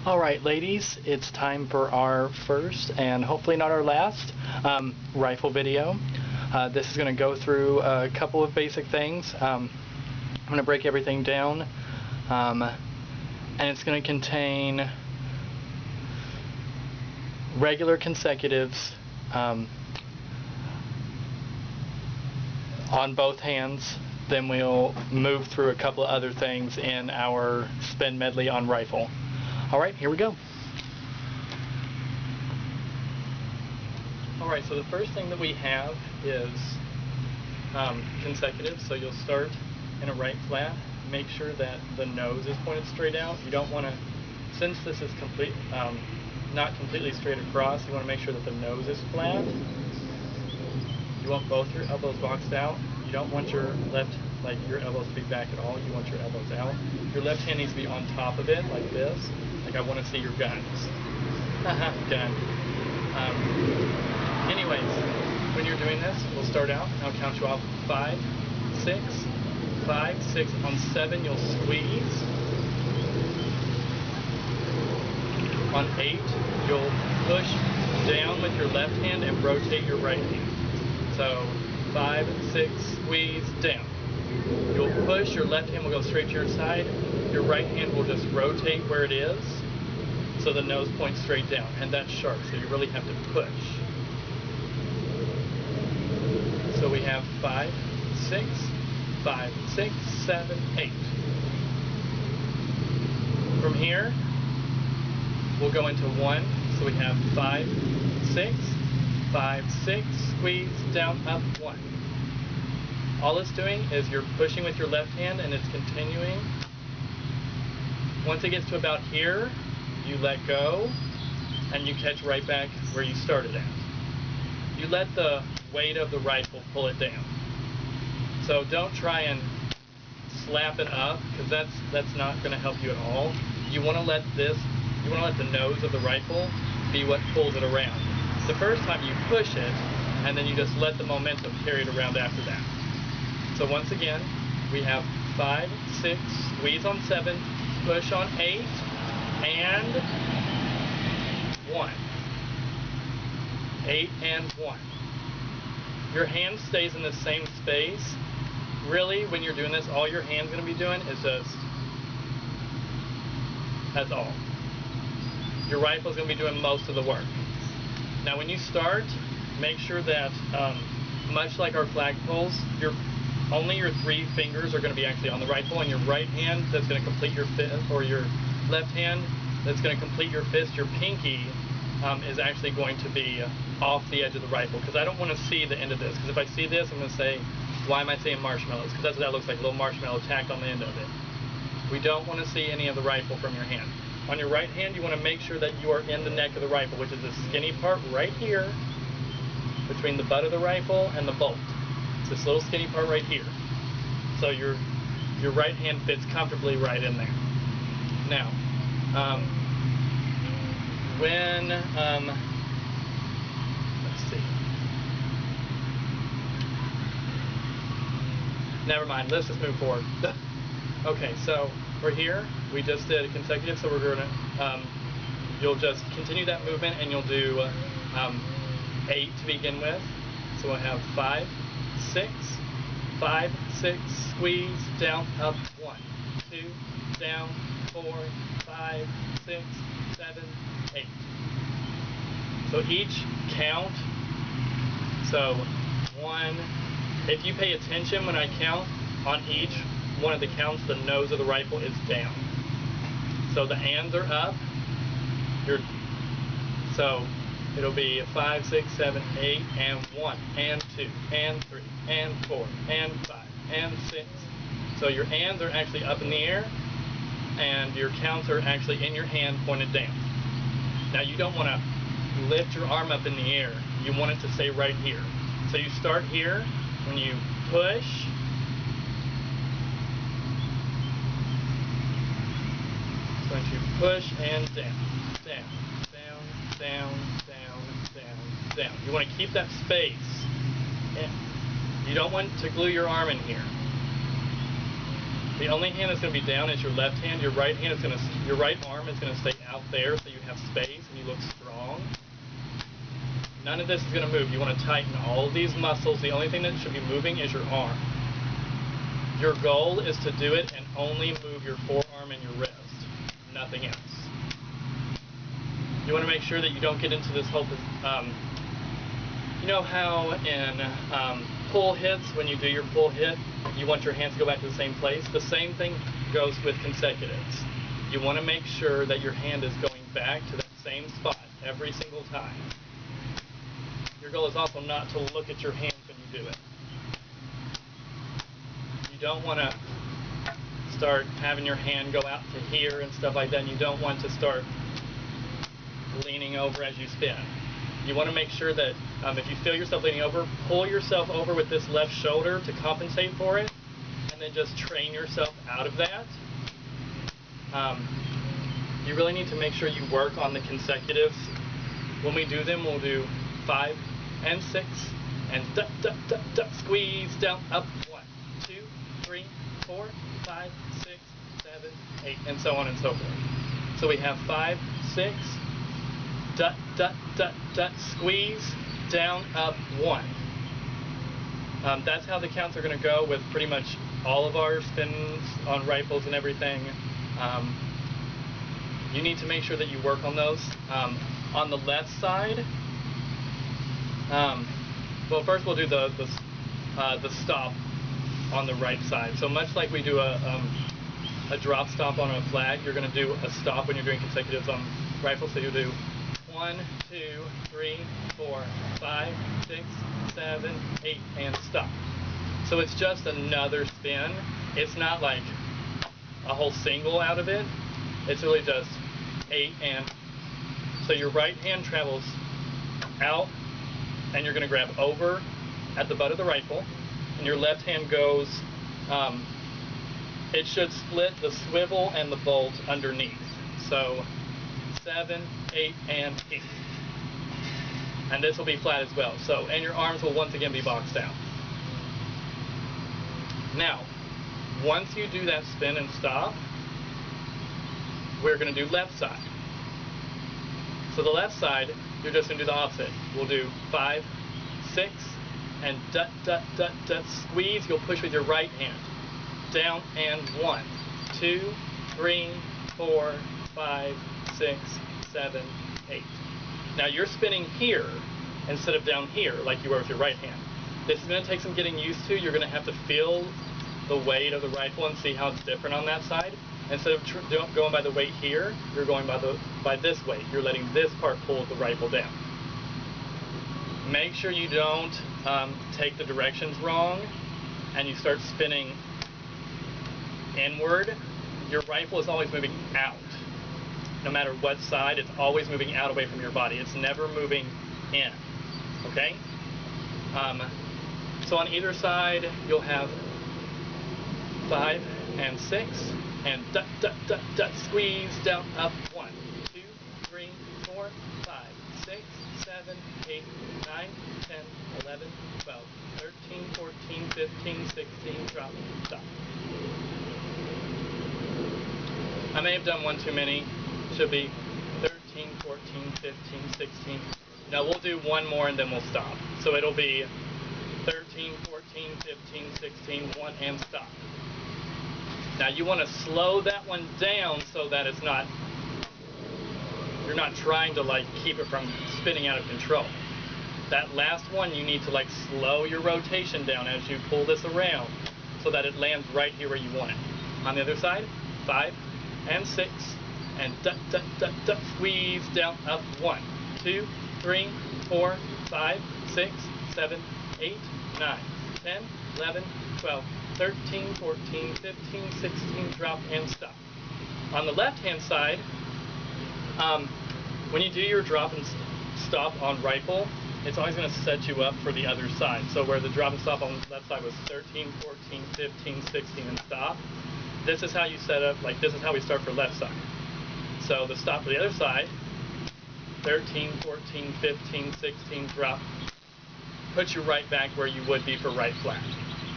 Alright ladies, it's time for our first, and hopefully not our last, rifle video. This is going to go through a couple of basic things. I'm going to break everything down, and it's going to contain regular consecutives on both hands. Then we'll move through a couple of other things in our spin medley on rifle. Alright, here we go. Alright, so the first thing that we have is consecutive. So you'll start in a right flat. Make sure that the nose is pointed straight out. You don't want to, since this is not completely straight across, you want to make sure that the nose is flat. You want both your elbows boxed out. You don't want your your elbows to be back at all. You want your elbows out. Your left hand needs to be on top of it, like this. Like I want to see your guns. Gun. Anyways, when you're doing this, we'll start out. I'll count you off 5, 6, 5, 6. On 7, you'll squeeze. On 8, you'll push down with your left hand and rotate your right hand. So 5, 6, squeeze, down. You'll push, your left hand will go straight to your side, your right hand will just rotate where it is, so the nose points straight down, and that's sharp, so you really have to push. So we have 5, 6, 5, 6, 7, 8. From here, we'll go into 1, so we have 5, 6, 5, 6, squeeze, down, up, 1. All it's doing is you're pushing with your left hand and it's continuing. Once it gets to about here, you let go and you catch right back where you started at. You let the weight of the rifle pull it down. So don't try and slap it up, because that's not going to help you at all. You want to let the nose of the rifle be what pulls it around. The first time you push it, and then you just let the momentum carry it around after that. So once again, we have 5, 6, squeeze on 7, push on 8, and 1. 8 and 1. Your hand stays in the same space. Really, when you're doing this, all your hand's going to be doing is just, that's all. Your rifle's going to be doing most of the work. Now when you start, make sure that, much like our flagpoles, only your 3 fingers are going to be actually on the rifle, and your right hand that's going to complete your fist, or your left hand that's going to complete your fist, your pinky is actually going to be off the edge of the rifle, because I don't want to see the end of this, because if I see this, I'm going to say, why am I saying marshmallows? Because that's what that looks like, a little marshmallow tacked on the end of it. We don't want to see any of the rifle from your hand. On your right hand, you want to make sure that you are in the neck of the rifle, which is the skinny part right here, between the butt of the rifle and the bolt. It's this little skinny part right here. So your right hand fits comfortably right in there. Now, let's see. Never mind, let's just move forward. Okay, so we're here. We just did a consecutive, so we're going to, you'll just continue that movement, and you'll do 8 to begin with. So we'll have 5, 6, 5, 6, squeeze, down, up, 1, 2, down, 4, 5, 6, 7, 8. So each count, so 1, if you pay attention when I count, on each one of the counts, the nose of the rifle is down. So the hands are up, so it'll be 5, 6, 7, 8, and 1, and 2, and 3, and 4, and 5, and 6. So your hands are actually up in the air, and your counts are actually in your hand pointed down. Now you don't want to lift your arm up in the air. You want it to stay right here. So you start here. When you push, so once you push and down, down, down, down, down, down, down. You want to keep that space. You don't want to glue your arm in here. The only hand that's going to be down is your left hand. Your right hand is going to, your right arm is going to stay out there so you have space and you look strong. None of this is going to move. You want to tighten all of these muscles. The only thing that should be moving is your arm. Your goal is to do it and only move your forearm and your wrist, nothing else. You want to make sure that you don't get into this whole, you know how in pull hits, when you do your pull hit, you want your hands to go back to the same place? The same thing goes with consecutives. You want to make sure that your hand is going back to that same spot every single time. Your goal is also not to look at your hands when you do it. You don't want to start having your hand go out to here and stuff like that, and you don't want to start leaning over as you spin. You want to make sure that if you feel yourself leaning over, pull yourself over with this left shoulder to compensate for it, and then just train yourself out of that. You really need to make sure you work on the consecutives. When we do them, we'll do 5 and 6, and squeeze down, up, 1, 2, 3, 4, 5, 6, 7, 8, and so on and so forth. So we have 5, 6, squeeze, down, up, 1. That's how the counts are going to go with pretty much all of our spins on rifles and everything. You need to make sure that you work on those. On the left side, well, first we'll do the stop on the right side. So much like we do a drop stop on a flag, you're going to do a stop when you're doing consecutives on rifles. So you'll do 1, 2, 3, 4, 5, 6, 7, 8, and stop. So it's just another spin. It's not like a whole single out of it. It's really just 8 and. So your right hand travels out, and you're going to grab over at the butt of the rifle, and your left hand goes, it should split the swivel and the bolt underneath. So 7, 8, and 8. And this will be flat as well. So, and your arms will once again be boxed out. Now, once you do that spin and stop, we're going to do left side. So the left side, you're just going to do the opposite. We'll do 5, 6, and squeeze. You'll push with your right hand. Down and 1, 2, 3, 4, 5, 6, 7, 8. Now you're spinning here instead of down here like you were with your right hand. This is going to take some getting used to. You're going to have to feel the weight of the rifle and see how it's different on that side. Instead of going by the weight here, you're going by this weight. You're letting this part pull the rifle down. Make sure you don't take the directions wrong and you start spinning inward. Your rifle is always moving out. No matter what side, it's always moving out away from your body. It's never moving in. Okay? So on either side, you'll have 5 and 6, and squeeze, down, up, 1, 2, 3, 4, 5, 6, 7, 8, 9, 10, 11, 12, 13, 14, 15, 16, drop, stop. I may have done one too many. Should be 13, 14, 15, 16. Now we'll do one more and then we'll stop. So it'll be 13, 14, 15, 16, 1, and stop. Now you want to slow that one down so that it's not, you're not trying to like keep it from spinning out of control. That last one you need to like slow your rotation down as you pull this around so that it lands right here where you want it. On the other side, 5 and 6, and squeeze, down, up, 1, 2, 3, 4, 5, 6, 7, 8, 9, 10, 11, 12, 13, 14, 15, 16, drop, and stop. On the left-hand side, when you do your drop and stop on rifle, it's always going to set you up for the other side. So where the drop and stop on the left side was 13, 14, 15, 16, and stop, this is how you set up, like this is how we start for left side. So the stop for the other side, 13, 14, 15, 16, drop, puts you right back where you would be for right flat.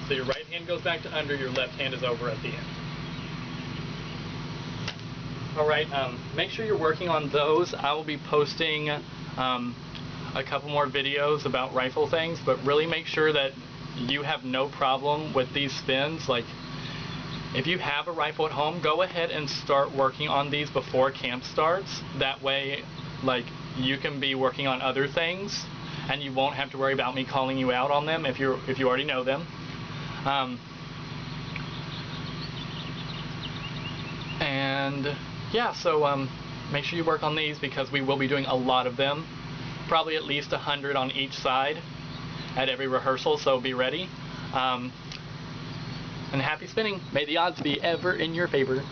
So your right hand goes back to under, your left hand is over at the end. Alright, make sure you're working on those. I will be posting a couple more videos about rifle things, but really make sure that you have no problem with these spins. Like, if you have a rifle at home, go ahead and start working on these before camp starts. That way, like, you can be working on other things and you won't have to worry about me calling you out on them if you already know them. And yeah, so make sure you work on these because we will be doing a lot of them. Probably at least 100 on each side at every rehearsal, so be ready. And happy spinning. May the odds be ever in your favor.